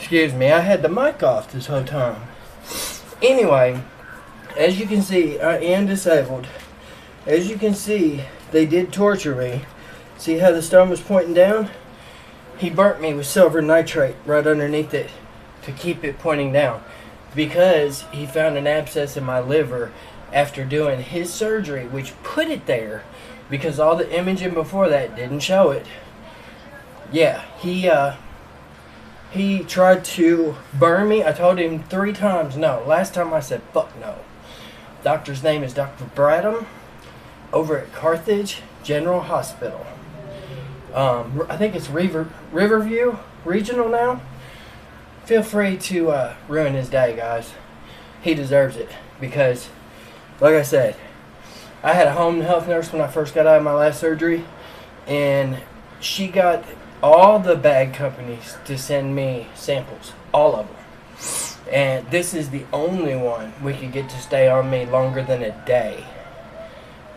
Excuse me, I had the mic off this whole time. Anyway, as you can see, I am disabled. As you can see, they did torture me. See how the stone was pointing down? He burnt me with silver nitrate right underneath it to keep it pointing down, because he found an abscess in my liver after doing his surgery, which put it there because all the imaging before that didn't show it. Yeah, he tried to burn me. I told him 3 times no. Last time I said fuck no. Doctor's name is Dr. Bradham over at Carthage General Hospital. I think it's Riverview Regional now. Feel free to ruin his day, guys. He deserves it because, like I said, I had a home health nurse when I first got out of my last surgery, and she got all the bag companies to send me samples, all of them. And this is the only one we could get to stay on me longer than a day.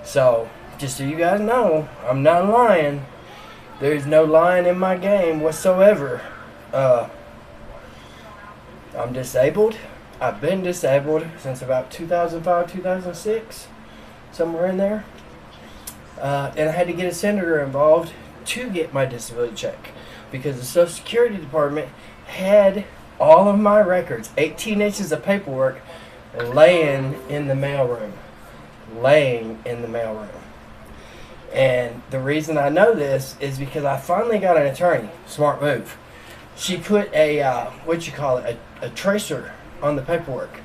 So, just so you guys know, I'm not lying. There's no lying in my game whatsoever. I'm disabled. I've been disabled since about 2005, 2006, somewhere in there. And I had to get a senator involved to get my disability check because the Social Security Department had all of my records, 18 inches of paperwork, laying in the mailroom. And the reason I know this is because I finally got an attorney. Smart move. She put a a tracer on the paperwork,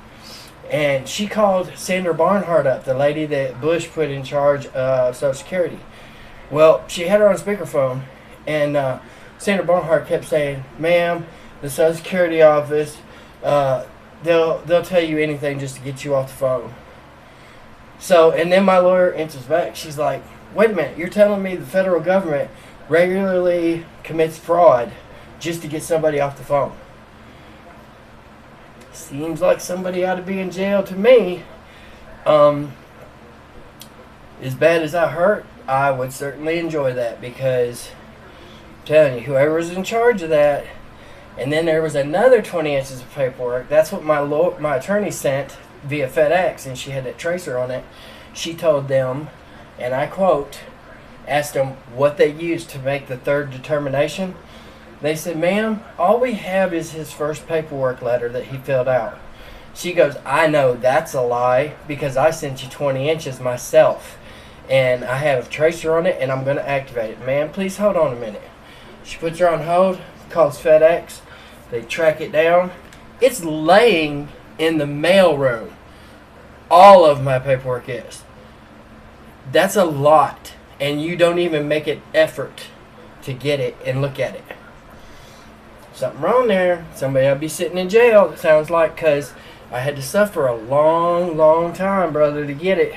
and she called Sandra Barnhart up, the lady that Bush put in charge of Social Security. Well, she had her on speakerphone, and Sandra Barnhart kept saying, "Ma'am, the Social Security office, they'll tell you anything just to get you off the phone." So, and then my lawyer answers back. She's like, "Wait a minute, you're telling me the federal government regularly commits fraud just to get somebody off the phone?" Seems like somebody ought to be in jail to me. As bad as I hurt, I would certainly enjoy that because I'm telling you, whoever's in charge of that. And then there was another 20 inches of paperwork. That's what my attorney sent via FedEx, and she had that tracer on it. She told them, and I quote, asked them what they used to make the third determination. They said, "Ma'am, all we have is his first paperwork letter that he filled out." She goes, "I know that's a lie because I sent you 20 inches myself, and I have a tracer on it, and I'm going to activate it. Ma'am, please hold on a minute." She puts her on hold, calls FedEx. They track it down. It's laying in the mail room. All of my paperwork is. That's a lot, and you don't even make an effort to get it and look at it. Something wrong there. Somebody ought to be sitting in jail, it sounds like, because I had to suffer a long, long time, brother, to get it.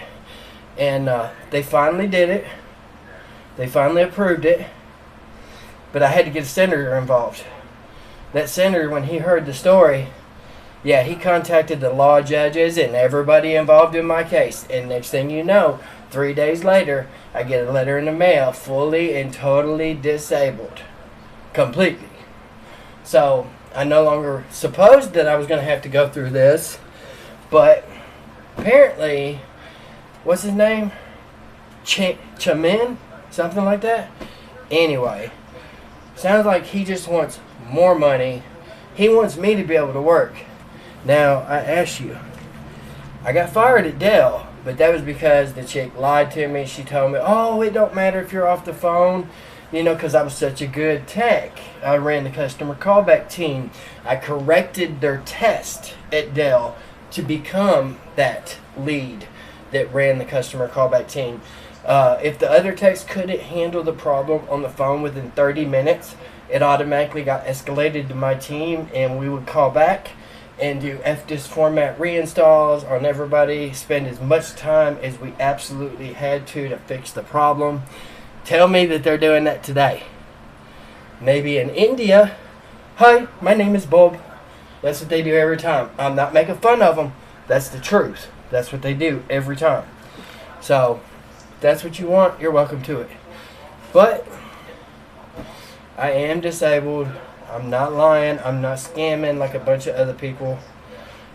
And they finally did it. They finally approved it. But I had to get a senator involved. That senator, when he heard the story, yeah, he contacted the law judges and everybody involved in my case. And next thing you know, 3 days later, I get a letter in the mail, fully and totally disabled. Completely. So, I no longer supposed that I was going to have to go through this. But, apparently, what's his name? Chamin? Something like that? Anyway, sounds like he just wants more money. He wants me to be able to work. Now, I ask you, I got fired at Dell, but that was because the chick lied to me. She told me, "Oh, it don't matter if you're off the phone," you know, because I was such a good tech. I ran the customer callback team. I corrected their test at Dell to become that lead that ran the customer callback team. If the other techs couldn't handle the problem on the phone within 30 minutes, it automatically got escalated to my team, and we would call back and do FDIS format reinstalls on everybody, spend as much time as we absolutely had to fix the problem. Tell me that they're doing that today. Maybe in India. "Hi, my name is Bob." That's what they do every time. I'm not making fun of them. That's the truth. That's what they do every time. So, if that's what you want, you're welcome to it. But I am disabled. I'm not lying. I'm not scamming like a bunch of other people.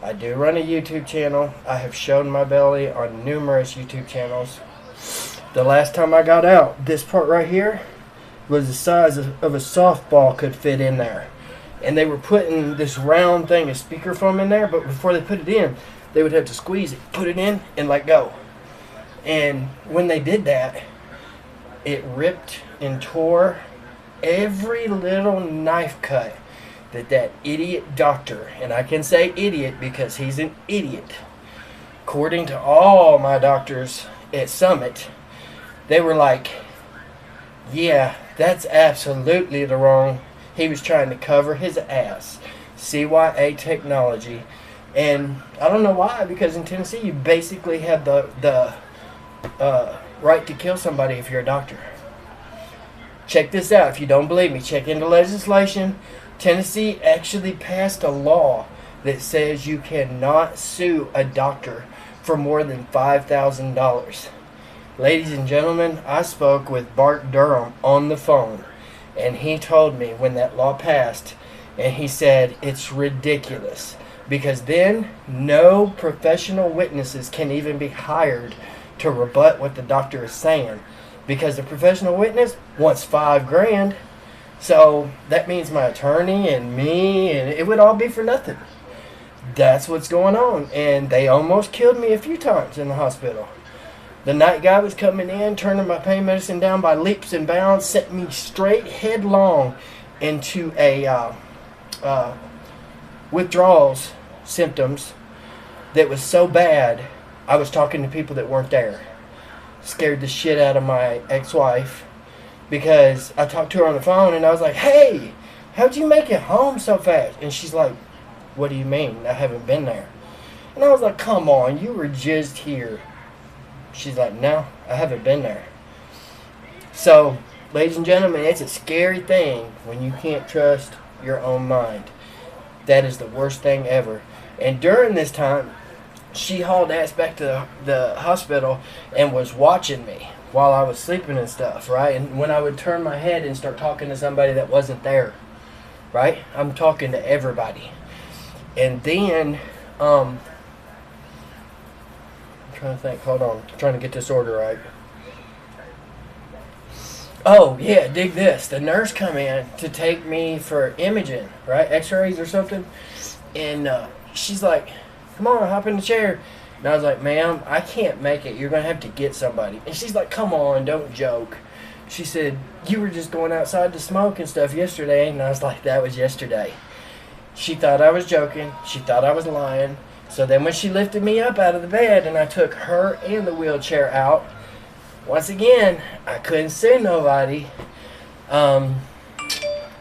I do run a YouTube channel. I have shown my belly on numerous YouTube channels. The last time I got out, this part right here was the size of a softball could fit in there. And they were putting this round thing of speaker foam in there, but before they put it in, they would have to squeeze it, put it in, and let go. And when they did that, it ripped and tore every little knife cut that idiot doctor, and I can say idiot because he's an idiot. According to all my doctors at Summit, they were like, yeah, that's absolutely the wrong. He was trying to cover his ass. CYA technology. And I don't know why, because in Tennessee you basically have the right to kill somebody if you're a doctor. Check this out. If you don't believe me, check into legislation. Tennessee actually passed a law that says you cannot sue a doctor for more than $5,000. Ladies and gentlemen, I spoke with Bart Durham on the phone, and he told me when that law passed, and he said it's ridiculous, because then no professional witnesses can even be hired to rebut what the doctor is saying, because the professional witness wants $5,000. So that means my attorney and me, and it would all be for nothing. That's what's going on. And they almost killed me a few times in the hospital. The night guy was coming in, turning my pain medicine down by leaps and bounds, sent me straight headlong into a withdrawals symptoms that was so bad, I was talking to people that weren't there. Scared the shit out of my ex-wife. Because I talked to her on the phone and I was like, hey, how'd you make it home so fast? And she's like, what do you mean? I haven't been there. And I was like, come on, you were just here. She's like, no, I haven't been there. So, ladies and gentlemen, it's a scary thing when you can't trust your own mind. That is the worst thing ever. And during this time, she hauled ass back to the hospital and was watching me while I was sleeping and stuff, right? And when I would turn my head and start talking to somebody that wasn't there, right? I'm talking to everybody. And then, I'm trying to think, hold on, I'm trying to get this order right. Oh, yeah, dig this. The nurse come in to take me for imaging, right? X-rays or something. And she's like, come on, hop in the chair. And I was like, ma'am, I can't make it. You're going to have to get somebody. And she's like, come on, don't joke. She said, you were just going outside to smoke and stuff yesterday. And I was like, that was yesterday. She thought I was joking. She thought I was lying. So then when she lifted me up out of the bed and I took her and the wheelchair out, once again, I couldn't see nobody.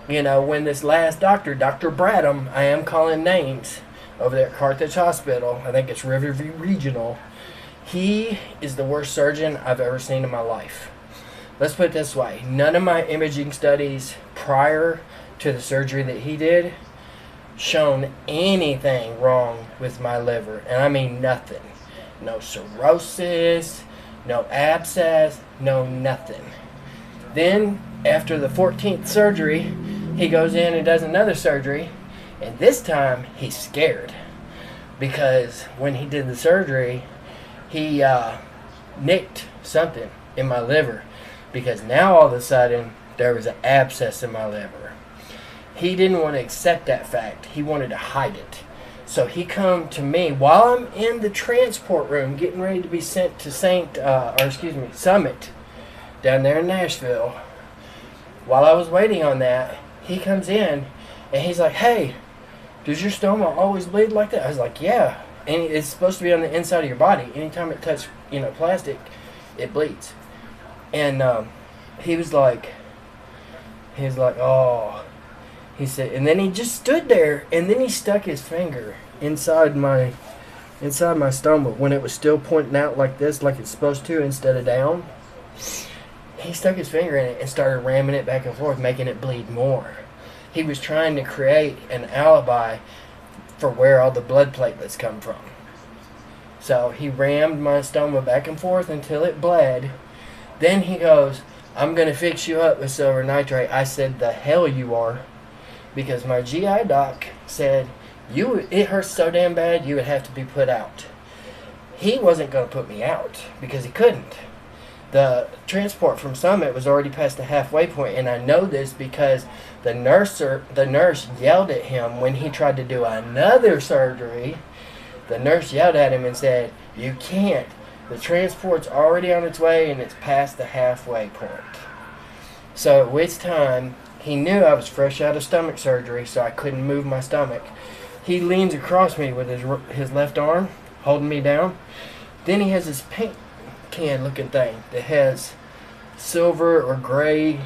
You know, when this last doctor, Dr. Bradham, I am calling names, over there at Carthage Hospital, I think it's Riverview Regional, he is the worst surgeon I've ever seen in my life. Let's put it this way. None of my imaging studies prior to the surgery that he did shown anything wrong with my liver. And I mean nothing. No cirrhosis, no abscess, no nothing. Then, after the 14th surgery, he goes in and does another surgery. And this time, he's scared. Because when he did the surgery, he nicked something in my liver. Because now, all of a sudden, there was an abscess in my liver. He didn't want to accept that fact. He wanted to hide it. So he come to me while I'm in the transport room getting ready to be sent to Summit down there in Nashville. While I was waiting on that, he comes in and he's like, hey, does your stoma always bleed like that? I was like, yeah. And it's supposed to be on the inside of your body. Anytime it touches, plastic, it bleeds. And he was like, oh. He said, and then he just stood there, and then he stuck his finger inside my stoma when it was still pointing out like this, like it's supposed to, instead of down. He stuck his finger in it and started ramming it back and forth, making it bleed more. He was trying to create an alibi for where all the blood platelets come from. So he rammed my stoma back and forth until it bled. Then he goes, I'm going to fix you up with silver nitrate. I said, the hell you are. because my GI doc said it hurts so damn bad you would have to be put out. He wasn't going to put me out because he couldn't. The transport from Summit was already past the halfway point, and I know this because the nurse yelled at him when he tried to do another surgery. The nurse yelled at him and said, "You can't. The transport's already on its way, and it's past the halfway point." So at which time, he knew I was fresh out of stomach surgery, so I couldn't move my stomach. He leans across me with his left arm, holding me down. Then he has this paint can looking thing that has silver or gray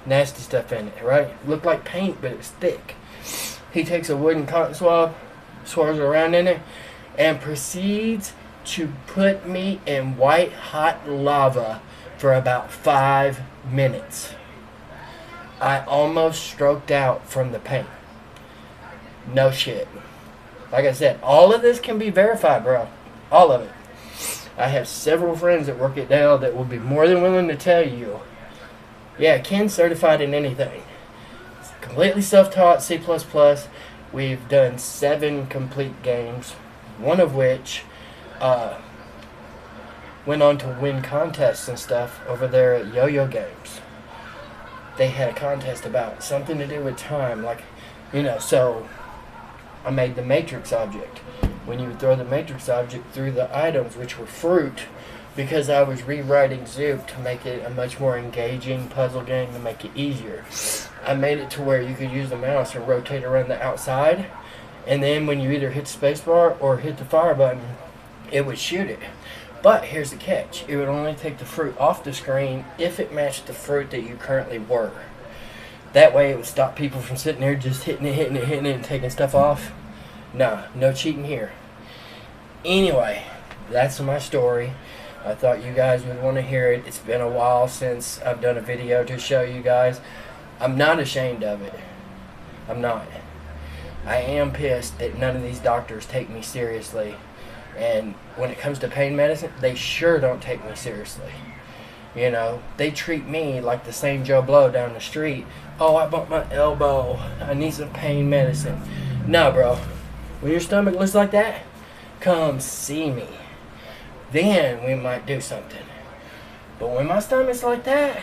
nasty stuff in it, right? Looked like paint, but it's thick. He takes a wooden cotton swab, swirls it around in it, and proceeds to put me in white hot lava for about 5 minutes. I almost stroked out from the pain. No shit. Like I said, all of this can be verified, bro. All of it. I have several friends that work at Dell that will be more than willing to tell you, yeah, Ken's certified in anything. It's completely self-taught, C++. We've done 7 complete games, one of which went on to win contests and stuff over there at Yo-Yo Games. They had a contest about something to do with time, like, so I made the matrix object. When you would throw the matrix object through the items, which were fruit, because I was rewriting Zoop to make it a much more engaging puzzle game to make it easier. I made it to where you could use the mouse and rotate around the outside, and then when you either hit the spacebar or hit the fire button, it would shoot it. But here's the catch. It would only take the fruit off the screen if it matched the fruit that you currently were. That way it would stop people from sitting there just hitting it, and taking stuff off. No cheating here. Anyway, that's my story. I thought you guys would want to hear it. It's been a while since I've done a video to show you guys. I'm not ashamed of it. I'm not. I am pissed that none of these doctors take me seriously. And when it comes to pain medicine, they sure don't take me seriously. They treat me like the same Joe Blow down the street. Oh, I bumped my elbow. I need some pain medicine. No, bro. When your stomach looks like that, come see me. Then we might do something. But when my stomach's like that,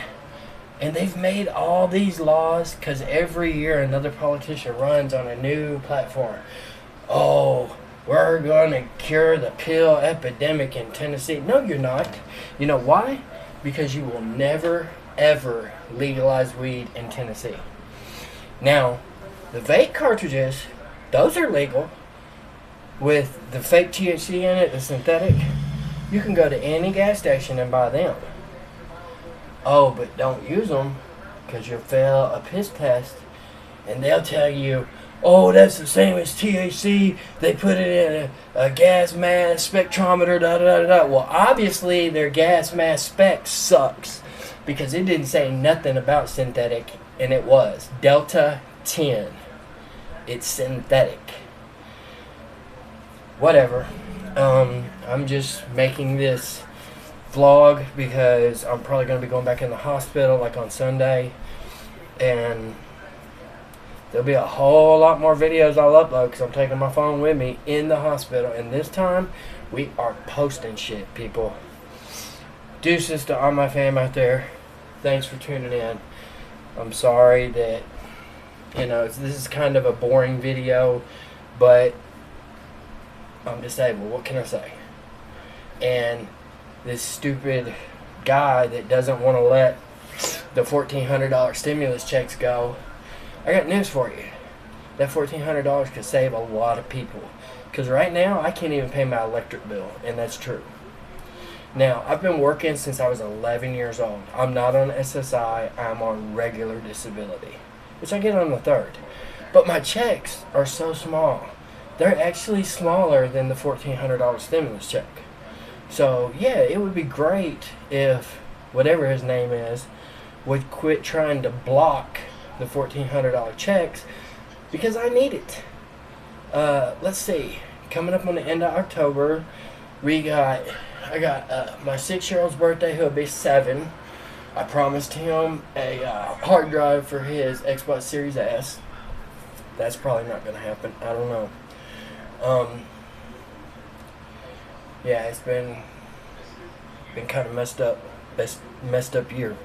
and they've made all these laws, because every year another politician runs on a new platform. Oh, we're going to cure the pill epidemic in Tennessee. No, you're not. You know why? Because you will never, ever legalize weed in Tennessee. Now, the vape cartridges, those are legal. With the fake THC in it, the synthetic, you can go to any gas station and buy them. Oh, but don't use them because you'll fail a piss test and they'll tell you, oh, that's the same as THC. They put it in a gas mask spectrometer, da-da-da-da. Well, obviously their gas mask spec sucks because it didn't say nothing about synthetic, and it was Delta 10. It's synthetic. Whatever. I'm just making this vlog because I'm probably going to be going back in the hospital like on Sunday, and there'll be a whole lot more videos I'll upload because I'm taking my phone with me in the hospital, and this time we are posting shit, people. Deuces to all my fam out there. Thanks for tuning in. I'm sorry that this is kind of a boring video, but I'm disabled. What can I say? And this stupid guy that doesn't want to let the $1,400 stimulus checks go, I got news for you. That $1,400 could save a lot of people. Because right now, I can't even pay my electric bill, and that's true. Now, I've been working since I was 11 years old. I'm not on SSI. I'm on regular disability, which I get on the 3rd. But my checks are so small. They're actually smaller than the $1,400 stimulus check. So, yeah, it would be great if whatever his name is would quit trying to block the $1,400 checks because I need it. Let's see. Coming up on the end of October, I got my 6-year-old's birthday, who'll be 7. I promised him a hard drive for his Xbox Series S. That's probably not going to happen. I don't know. Yeah, it's been kind of messed up. Messed up year.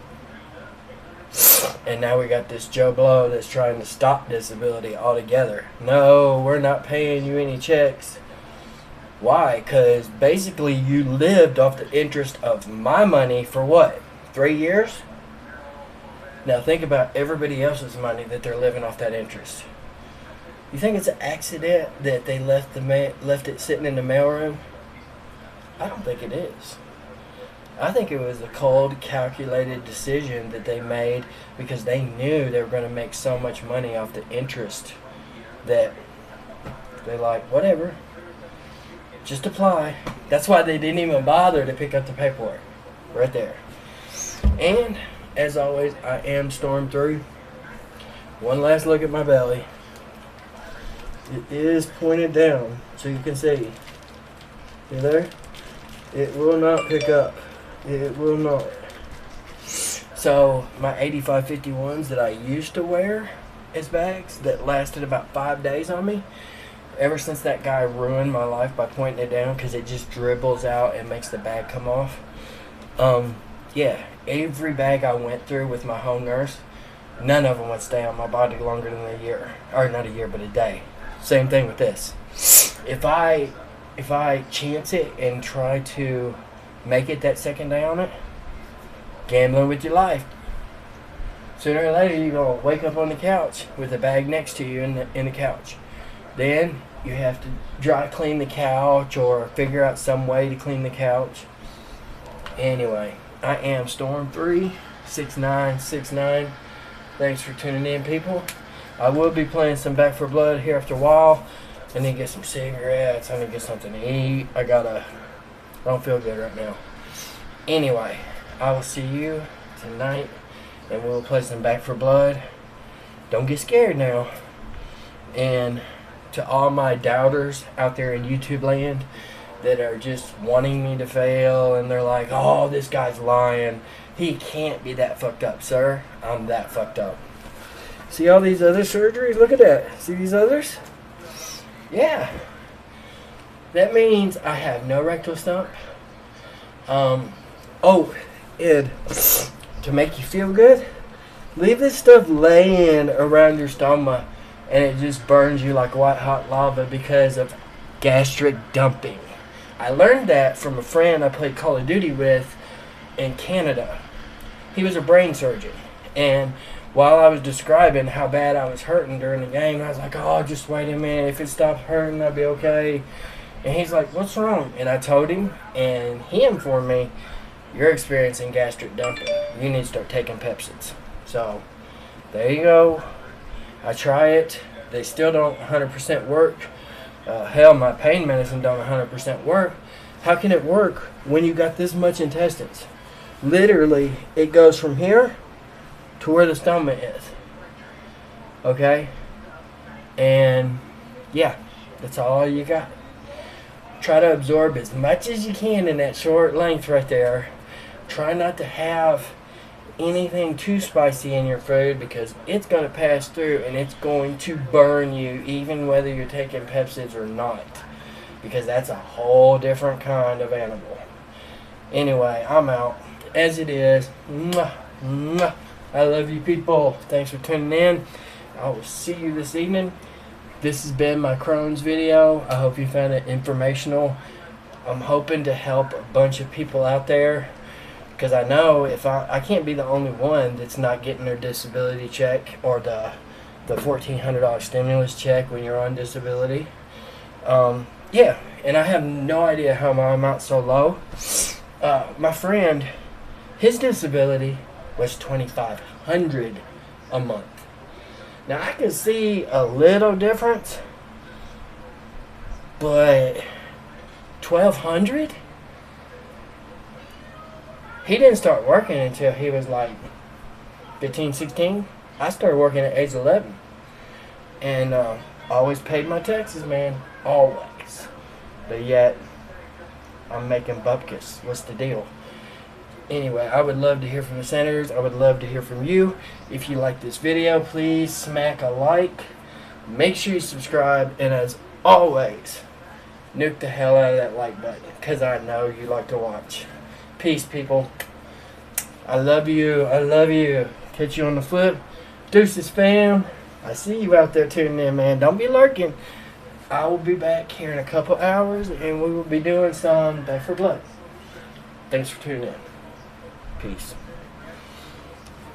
And now we got this Joe Blow that's trying to stop disability altogether. No, we're not paying you any checks. Why? Because basically you lived off the interest of my money for what? 3 years? Now think about everybody else's money that they're living off that interest. You think it's an accident that they left it sitting in the mailroom? I don't think it is. I think it was a cold, calculated decision that they made because they knew they were going to make so much money off the interest that they're like, whatever, just apply. That's why they didn't even bother to pick up the paperwork. Right there. And, as always, I am Storm3. One last look at my belly. It is pointed down, so you can see. You there? It will not pick up. It will not. So, my 8551s that I used to wear as bags that lasted about 5 days on me, ever since that guy ruined my life by pointing it down because it just dribbles out and makes the bag come off. Yeah, every bag I went through with my home nurse, none of them would stay on my body longer than a year. Or not a year, but a day. Same thing with this. If I chance it and try to make it that second day on it, gambling with your life. Sooner or later, you're going to wake up on the couch with a bag next to you in the couch. Then you have to dry clean the couch or figure out some way to clean the couch. Anyway, I am storm36969. Thanks for tuning in, people. I will be playing some Back 4 Blood here after a while. I need to get some cigarettes. I need to get something to eat. I don't feel good right now. Anyway, I will see you tonight, and we'll play some Back 4 Blood. Don't get scared now. And to all my doubters out there in YouTube land that are just wanting me to fail, and they're like, oh, this guy's lying. He can't be that fucked up, sir. I'm that fucked up. See all these other surgeries? Look at that. See these others? Yeah. That means I have no rectal stump. Oh, Ed, to make you feel good, leave this stuff laying around your stomach and it just burns you like white hot lava because of gastric dumping. I learned that from a friend I played Call of Duty with in Canada. He was a brain surgeon, and while I was describing how bad I was hurting during the game, I was like, oh, just wait a minute. If it stops hurting, I'll be okay. And he's like, what's wrong? And I told him, and he informed me, you're experiencing gastric dumping. You need to start taking Pepsids. So, there you go. I try it. They still don't 100% work. Hell, my pain medicine don't 100% work. How can it work when you got this much intestines? Literally, it goes from here to where the stomach is. Okay? And, yeah, that's all you got. Try to absorb as much as you can in that short length right there. Try not to have anything too spicy in your food because it's going to pass through and it's going to burn you even whether you're taking Pepsids or not, because that's a whole different kind of animal. Anyway, I'm out. As it is, mwah, mwah. I love you people. Thanks for tuning in. I will see you this evening. This has been my Crohn's video. I hope you found it informational. I'm hoping to help a bunch of people out there, because I know if I can't be the only one that's not getting their disability check or the $1,400 stimulus check when you're on disability. Yeah, and I have no idea how I'm out so low. My friend, his disability was $2,500 a month. Now I can see a little difference, but $1,200? He didn't start working until he was like 15, 16. I started working at age 11. And always paid my taxes, man. Always. But yet, I'm making bupkis. What's the deal? Anyway, I would love to hear from the senators. I would love to hear from you. If you like this video, please smack a like. Make sure you subscribe, and as always, nuke the hell out of that like button, because I know you like to watch. Peace, people. I love you. I love you. Catch you on the flip. Deuces, fam. I see you out there tuning in, man. Don't be lurking. I will be back here in a couple hours, and we will be doing some Back for Blood. Thanks for tuning in. Peace.